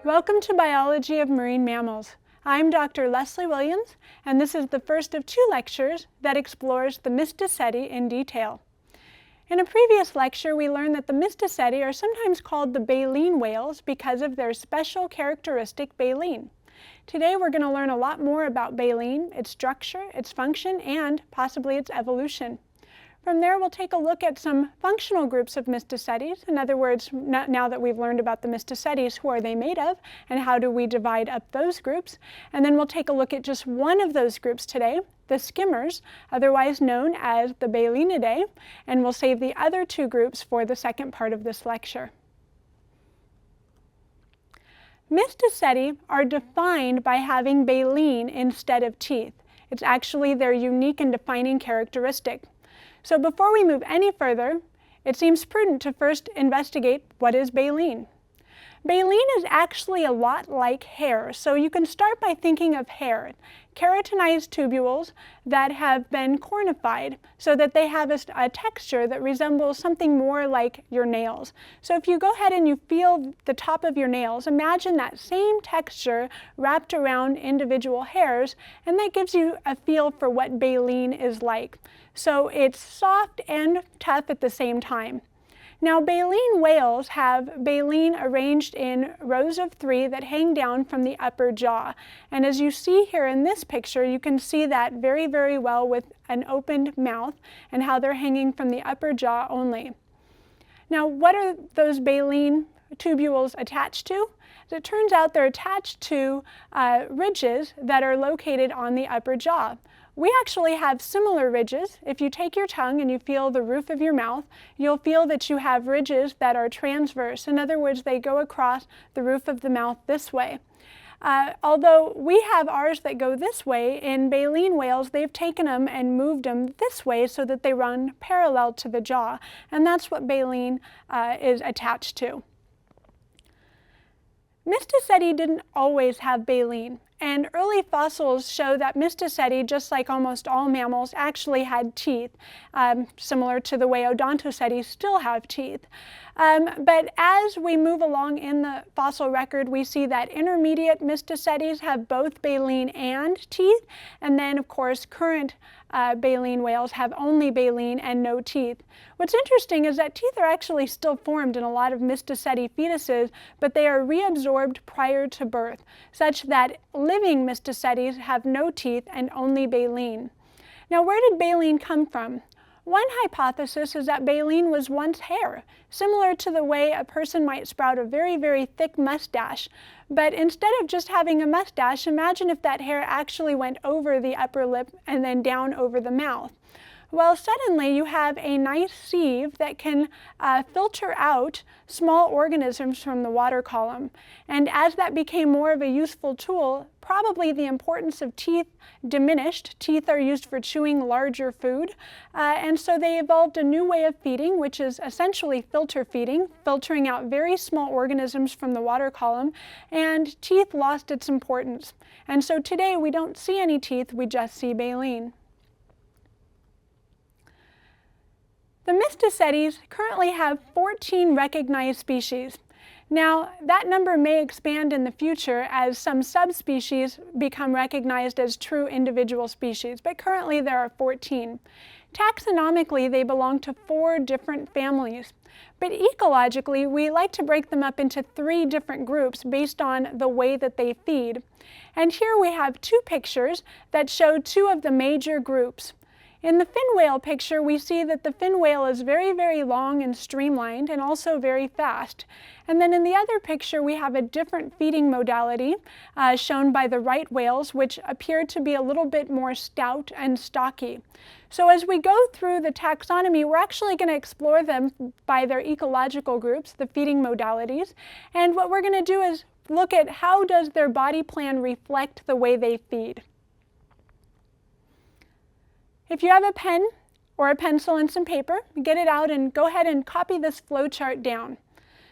Welcome to Biology of Marine Mammals. I'm Dr. Leslie Williams, and this is the first of two lectures that explores the Mysticeti in detail. In a previous lecture, we learned that the Mysticeti are sometimes called the baleen whales because of their special characteristic baleen. Today, we're going to learn a lot more about baleen, its structure, its function, and possibly its evolution. From there, we'll take a look at some functional groups of Mysticetes. In other words, now that we've learned about the Mysticetes, who are they made of, and how do we divide up those groups? And then we'll take a look at just one of those groups today, the skimmers, otherwise known as the Balenidae, and we'll save the other two groups for the second part of this lecture. Mysticeti are defined by having baleen instead of teeth. It's actually their unique and defining characteristic. So before we move any further, it seems prudent to first investigate what is baleen. Baleen is actually a lot like hair, so you can start by thinking of hair, keratinized tubules that have been cornified so that they have a texture that resembles something more like your nails. So if you go ahead and you feel the top of your nails, imagine that same texture wrapped around individual hairs, and that gives you a feel for what baleen is like. So it's soft and tough at the same time. Now, baleen whales have baleen arranged in rows of 3 that hang down from the upper jaw. And as you see here in this picture, you can see that very, very well with an opened mouth and how they're hanging from the upper jaw only. Now, what are those baleen tubules attached to? As it turns out, they're attached to ridges that are located on the upper jaw. We actually have similar ridges. If you take your tongue and you feel the roof of your mouth, you'll feel that you have ridges that are transverse. In other words, they go across the roof of the mouth this way. Although we have ours that go this way, in baleen whales, they've taken them and moved them this way so that they run parallel to the jaw. And that's what baleen is attached to. Mysticeti didn't always have baleen. And early fossils show that Mysticeti, just like almost all mammals, actually had teeth, similar to the way Odontoceti still have teeth. But as we move along in the fossil record, we see that intermediate Mysticetes have both baleen and teeth, and then, of course, current baleen whales have only baleen and no teeth. What's interesting is that teeth are actually still formed in a lot of Mysticeti fetuses, but they are reabsorbed prior to birth, such that living Mysticetes have no teeth and only baleen. Now, where did baleen come from? One hypothesis is that baleen was once hair, similar to the way a person might sprout a very, very thick mustache. But instead of just having a mustache, imagine if that hair actually went over the upper lip and then down over the mouth. Well, suddenly you have a nice sieve that can filter out small organisms from the water column. And as that became more of a useful tool, probably the importance of teeth diminished. Teeth are used for chewing larger food. And so they evolved a new way of feeding, which is essentially filter feeding, filtering out very small organisms from the water column. And teeth lost its importance. And so today we don't see any teeth, we just see baleen. The Mysticetes currently have 14 recognized species. Now, that number may expand in the future as some subspecies become recognized as true individual species, but currently there are 14. Taxonomically, they belong to 4 different families, but ecologically, we like to break them up into 3 different groups based on the way that they feed. And here we have 2 pictures that show 2 of the major groups. In the fin whale picture, we see that the fin whale is very, very long and streamlined and also very fast. And then in the other picture, we have a different feeding modality shown by the right whales, which appear to be a little bit more stout and stocky. So as we go through the taxonomy, we're actually going to explore them by their ecological groups, the feeding modalities. And what we're going to do is look at how does their body plan reflect the way they feed. If you have a pen or a pencil and some paper, get it out and go ahead and copy this flowchart down.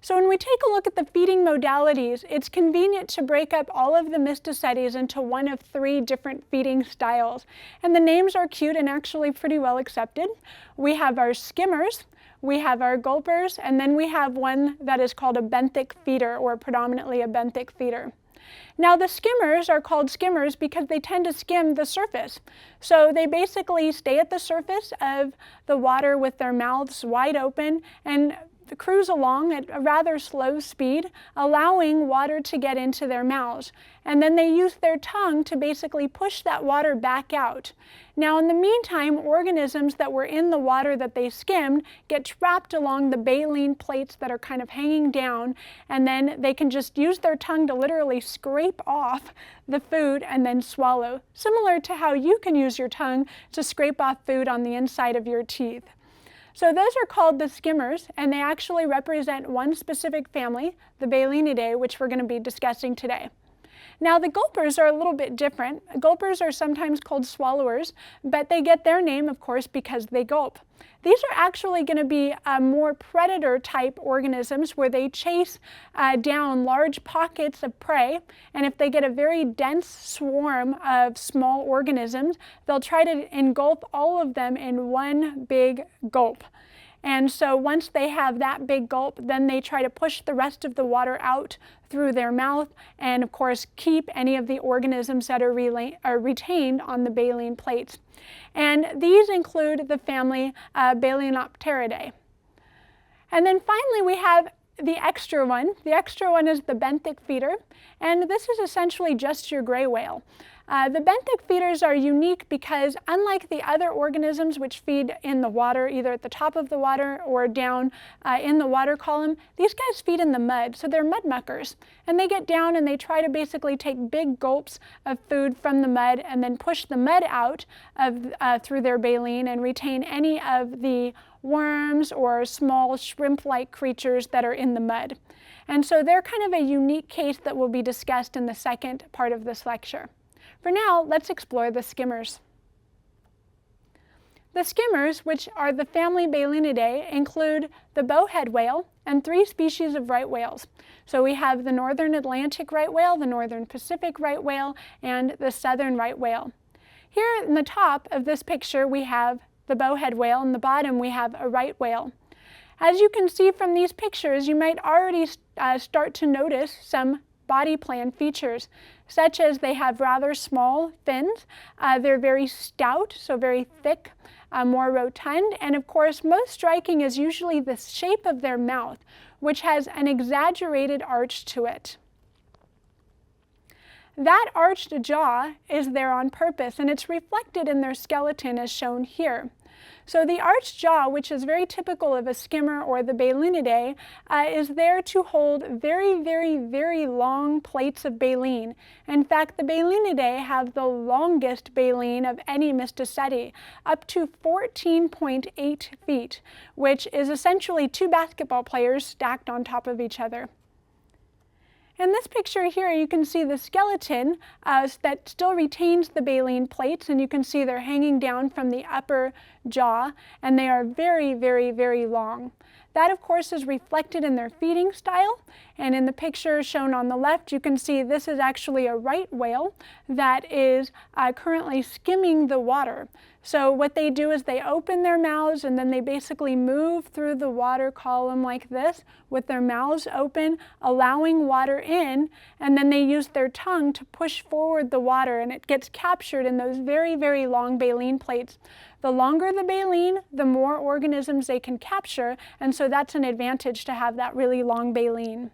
So when we take a look at the feeding modalities, it's convenient to break up all of the Mysticetes into one of 3 different feeding styles. And the names are cute and actually pretty well accepted. We have our skimmers, we have our gulpers, and then we have one that is called a benthic feeder, or predominantly a benthic feeder. Now the skimmers are called skimmers because they tend to skim the surface. So they basically stay at the surface of the water with their mouths wide open and cruise along at a rather slow speed, allowing water to get into their mouths. And then they use their tongue to basically push that water back out. Now in the meantime, organisms that were in the water that they skimmed get trapped along the baleen plates that are kind of hanging down, and then they can just use their tongue to literally scrape off the food and then swallow, similar to how you can use your tongue to scrape off food on the inside of your teeth. So those are called the skimmers, and they actually represent one specific family, the Balenidae, which we're going to be discussing today. Now the gulpers are a little bit different. Gulpers are sometimes called swallowers, but they get their name, of course, because they gulp. These are actually going to be more predator-type organisms where they chase down large pockets of prey, and if they get a very dense swarm of small organisms, they'll try to engulf all of them in one big gulp. And so once they have that big gulp, then they try to push the rest of the water out through their mouth and, of course, keep any of the organisms that are retained on the baleen plates. And these include the family Balaenopteridae. And then finally, we have the extra one. The extra one is the benthic feeder, and this is essentially just your gray whale. The benthic feeders are unique because unlike the other organisms which feed in the water, either at the top of the water or down in the water column, these guys feed in the mud, so they're mud muckers. And they get down and they try to basically take big gulps of food from the mud and then push the mud out through their baleen and retain any of the worms or small shrimp-like creatures that are in the mud. And so they're kind of a unique case that will be discussed in the second part of this lecture. For now, let's explore the skimmers. The skimmers, which are the family Balenidae, include the bowhead whale and 3 species of right whales. So we have the northern Atlantic right whale, the northern Pacific right whale, and the southern right whale. Here in the top of this picture, we have the bowhead whale, and the bottom we have a right whale. As you can see from these pictures, you might already start to notice some body plan features, such as they have rather small fins, they're very stout, so very thick, more rotund, and of course most striking is usually the shape of their mouth, which has an exaggerated arch to it. That arched jaw is there on purpose, and it's reflected in their skeleton as shown here. So the arched jaw, which is very typical of a skimmer or the Balenidae, is there to hold very, very, very long plates of baleen. In fact, the Balenidae have the longest baleen of any Mysticeti, up to 14.8 feet, which is essentially 2 basketball players stacked on top of each other. In this picture here, you can see the skeleton that still retains the baleen plates, and you can see they're hanging down from the upper jaw, and they are very, very, very long. That, of course, is reflected in their feeding style, and in the picture shown on the left, you can see this is actually a right whale that is currently skimming the water. So what they do is they open their mouths and then they basically move through the water column like this with their mouths open, allowing water in, and then they use their tongue to push forward the water, and it gets captured in those very, very long baleen plates. The longer the baleen, the more organisms they can capture, and so that's an advantage to have that really long baleen.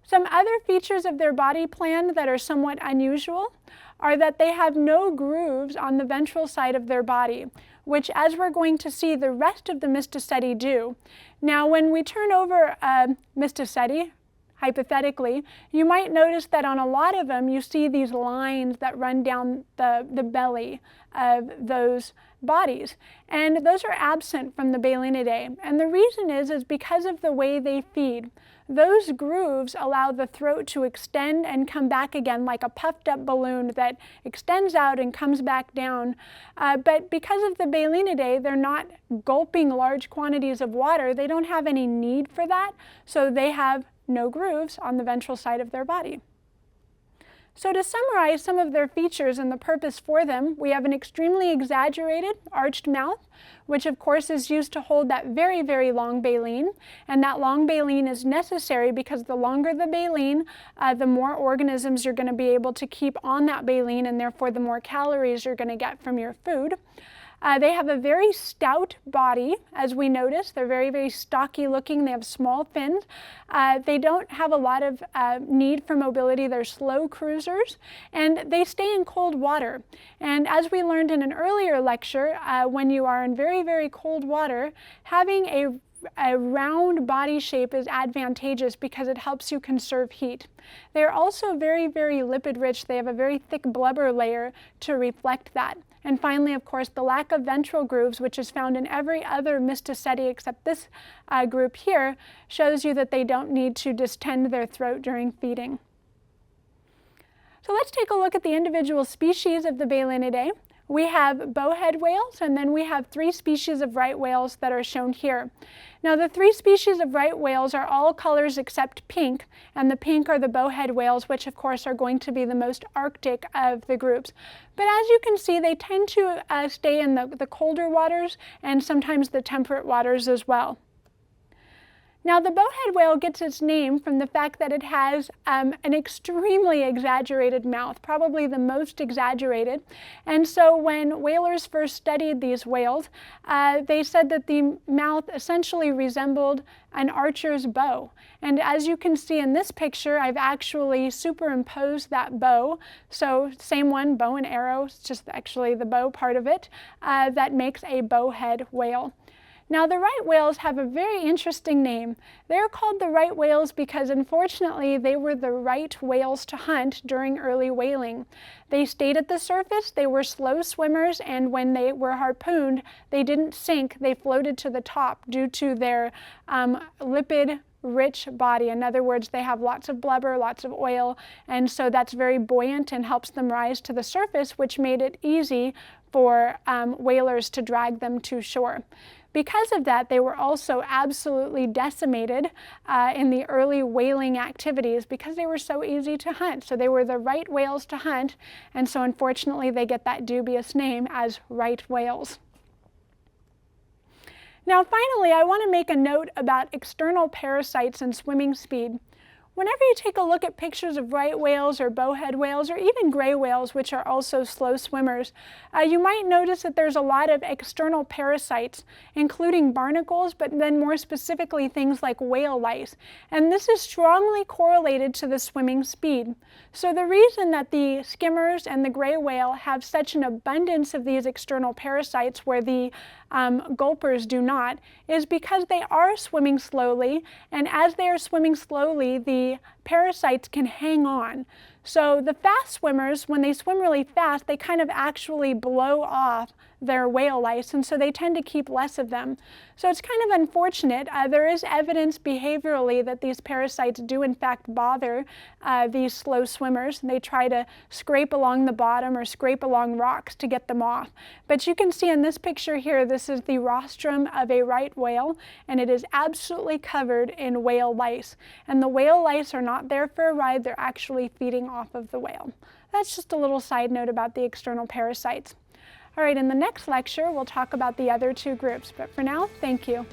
Some other features of their body plan that are somewhat unusual are that they have no grooves on the ventral side of their body, which, as we're going to see, the rest of the Mysticeti do. Now, when we turn over a Mysticeti, hypothetically, you might notice that on a lot of them you see these lines that run down the belly of those bodies, and those are absent from the Balenidae. And the reason is because of the way they feed. Those grooves allow the throat to extend and come back again like a puffed up balloon that extends out and comes back down. But because of the Balenidae, they're not gulping large quantities of water. They don't have any need for that, so they have no grooves on the ventral side of their body. So to summarize some of their features and the purpose for them, we have an extremely exaggerated arched mouth, which of course is used to hold that very, very long baleen. And that long baleen is necessary because the longer the baleen, the more organisms you're going to be able to keep on that baleen, and therefore the more calories you're going to get from your food. They have a very stout body, as we notice. They're very, very stocky looking. They have small fins. They don't have a lot of need for mobility. They're slow cruisers, and they stay in cold water. And as we learned in an earlier lecture, when you are in very, very cold water, having a round body shape is advantageous because it helps you conserve heat. They are also very, very lipid rich. They have a very thick blubber layer to reflect that. And finally, of course, the lack of ventral grooves, which is found in every other Mysticeti except this group here, shows you that they don't need to distend their throat during feeding. So let's take a look at the individual species of the Balenidae. We have bowhead whales, and then we have 3 species of right whales that are shown here. Now, the 3 species of right whales are all colors except pink, and the pink are the bowhead whales, which of course are going to be the most Arctic of the groups. But as you can see, they tend to stay in the colder waters and sometimes the temperate waters as well. Now, the bowhead whale gets its name from the fact that it has an extremely exaggerated mouth, probably the most exaggerated. And so when whalers first studied these whales, they said that the mouth essentially resembled an archer's bow. And as you can see in this picture, I've actually superimposed that bow. So same one, bow and arrow, it's just actually the bow part of it, that makes a bowhead whale. Now, the right whales have a very interesting name. They're called the right whales because, unfortunately, they were the right whales to hunt during early whaling. They stayed at the surface, they were slow swimmers, and when they were harpooned, they didn't sink, they floated to the top due to their lipid-rich body. In other words, they have lots of blubber, lots of oil, and so that's very buoyant and helps them rise to the surface, which made it easy for whalers to drag them to shore. Because of that, they were also absolutely decimated in the early whaling activities because they were so easy to hunt. So they were the right whales to hunt, and so unfortunately they get that dubious name as right whales. Now finally, I want to make a note about external parasites and swimming speed. Whenever you take a look at pictures of right whales or bowhead whales or even gray whales, which are also slow swimmers, you might notice that there's a lot of external parasites, including barnacles, but then more specifically things like whale lice. And this is strongly correlated to the swimming speed. So the reason that the skimmers and the gray whale have such an abundance of these external parasites where the gulpers do not is because they are swimming slowly, and as they are swimming slowly, the parasites can hang on. So the fast swimmers, when they swim really fast, they kind of actually blow off their whale lice, and so they tend to keep less of them. So it's kind of unfortunate. There is evidence behaviorally that these parasites do in fact bother these slow swimmers. They try to scrape along the bottom or scrape along rocks to get them off. But you can see in this picture here, this is the rostrum of a right whale, and it is absolutely covered in whale lice. And the whale lice are not there for a ride, they're actually feeding off of the whale. That's just a little side note about the external parasites. All right, in the next lecture, we'll talk about the other 2 groups, but for now, thank you.